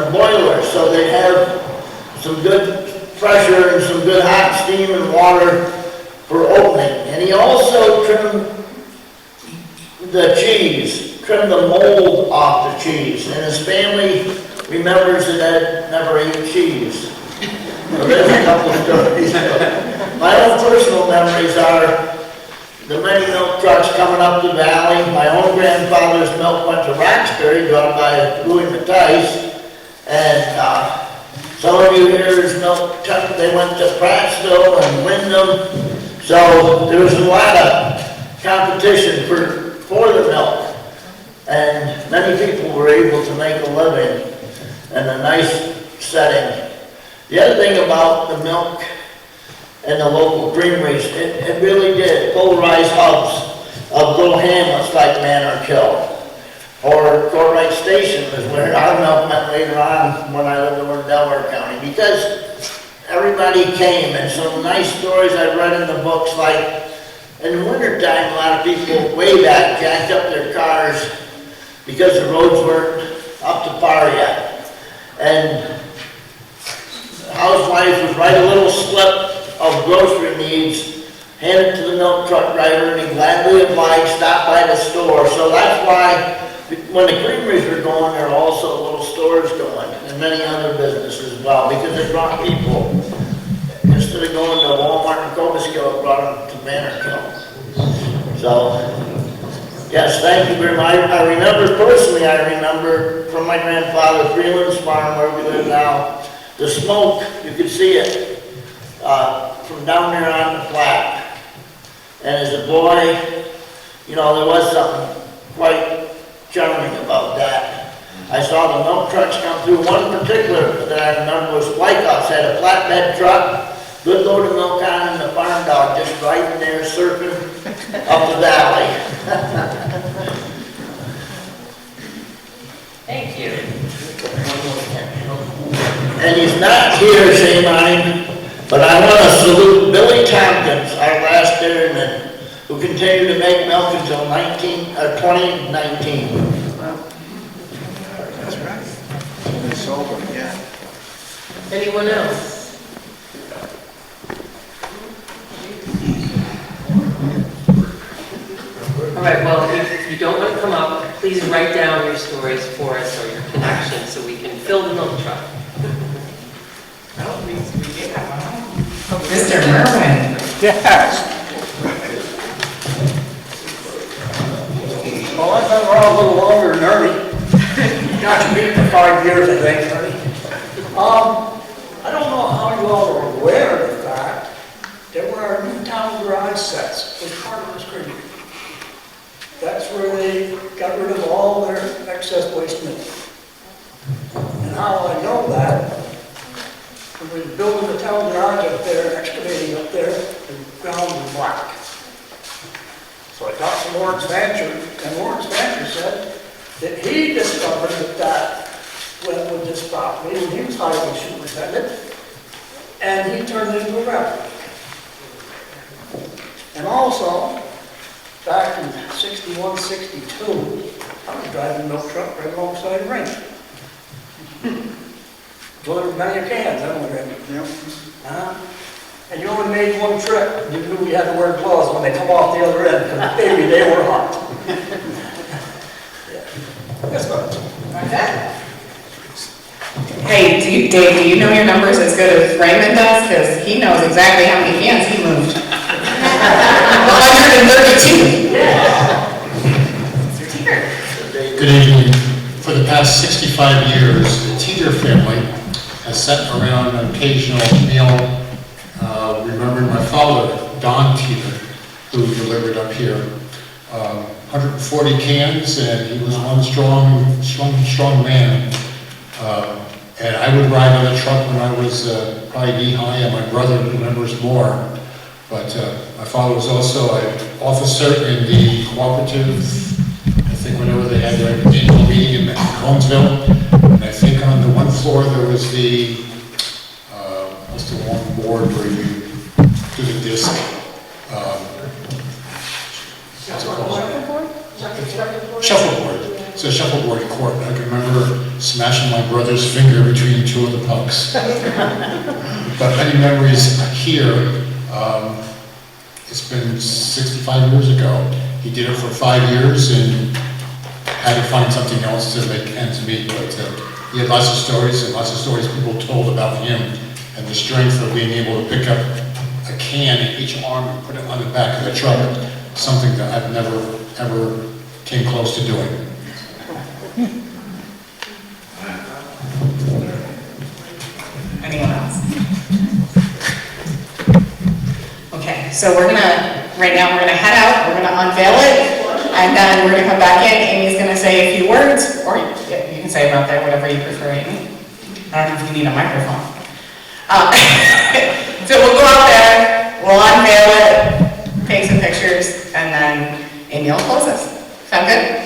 a boiler, so they'd have some good pressure and some good hot steam and water for opening. And he also trimmed the cheese, trimmed the mold off the cheese. And his family remembers that Ed never ate cheese. So there's a couple of stories. My own personal memories are the many milk trucks coming up the valley. My own grandfather's milk went to Roxbury, drawn by Louis Matthijs. And some of you hear his milk truck, they went to Prattsville and Wyndham. So there was a lot of competition for the milk. And many people were able to make a living in a nice setting. The other thing about the milk and the local creameries, it really did polarize hubs of little hamlets like Manorkill. Or Courtright Station is where our milk went later on when I lived over in Delaware County, because everybody came. And some nice stories I read in the books, like in the wintertime, a lot of people way back jacked up their cars because the roads weren't up to par yet. And the housewife would write a little slip of grocery needs, hand it to the milk truck driver, and he gladly obliged, stop by the store. So that's why when the creameries were going, there were also little stores going, and many other businesses as well, because it brought people. Instead of going to Walmart and Cobuskill, it brought them to Manorkill. So, yes, thank you very much. I remember personally, from my grandfather, Freeland's farm, where we live now, the smoke, you could see it from down there on the flat. And as a boy, you know, there was something quite charming about that. I saw the milk trucks come through. One particular that I remember was Wyckoff's had a flatbed truck, good load of milk on, and the farm dog just riding there, surfing up the valley. Thank you. And he's not here, shame on him, but I want to salute Billy Tompkins, our last dairyman, who continued to make milk until 2019. That's right. It's sober, yeah. Anyone else? All right, well, if you don't want to come up, please write down your stories for us or your connections so we can fill the milk truck. Mr. Merwin. Yes. Well, I've been around a little longer than Ernie. Got you beat for 5 years, I think, Ernie. I don't know how you all are aware of the fact that where our new town garage sets was part of this creamery. That's where they got rid of all their excess waste milk. And how I know that, when we were building the town garage up there, excavating up there, the ground was black. So I talked to Lawrence Fancher, and Lawrence Fancher said that he discovered that went with this property when he was highway superintendent, and he turned it into a gravel pit. And also, back in 61, 62, I was driving a milk truck right alongside the range. Delivered many cans, I don't know. And you only made one trip. You knew you had to wear gloves when they come off the other end, because baby, they were hot. Yeah. That's what Like that. Hey, Dave, do you know your numbers as good as Raymond does? Because he knows exactly how many cans he moved. 132. Good evening. For the past 65 years, the Teeter family has sat around an occasional meal remembering my father, Don Teeter, who delivered up here 140 cans, and he was one strong man. And I would ride on a truck when I was probably knee-high, and my brother remembers more. But my father was also an officer in the cooperative, I think whenever they had their annual meeting in Conesville. And I think on the one floor there was the, what's the one board where you do the disc? What's it called? Shuffleboard. It's a shuffleboard court. I can remember smashing my brother's finger between two of the pucks. But many memories here. It's been 65 years ago. He did it for 5 years and had to find something else to make ends meet. But he had lots of stories and lots of stories people told about him, and the strength of being able to pick up a can in each arm and put it on the back of the truck, something that I've never, ever came close to doing. Anyone else? Okay, so right now we're gonna head out, we're gonna unveil it, and then we're gonna come back in. Amy's gonna say a few words, or you can say them out there, whatever you prefer, Amy. I don't know if you need a microphone. So we'll go out there, we'll unveil it, take some pictures, and then Amy will close us. Sound good?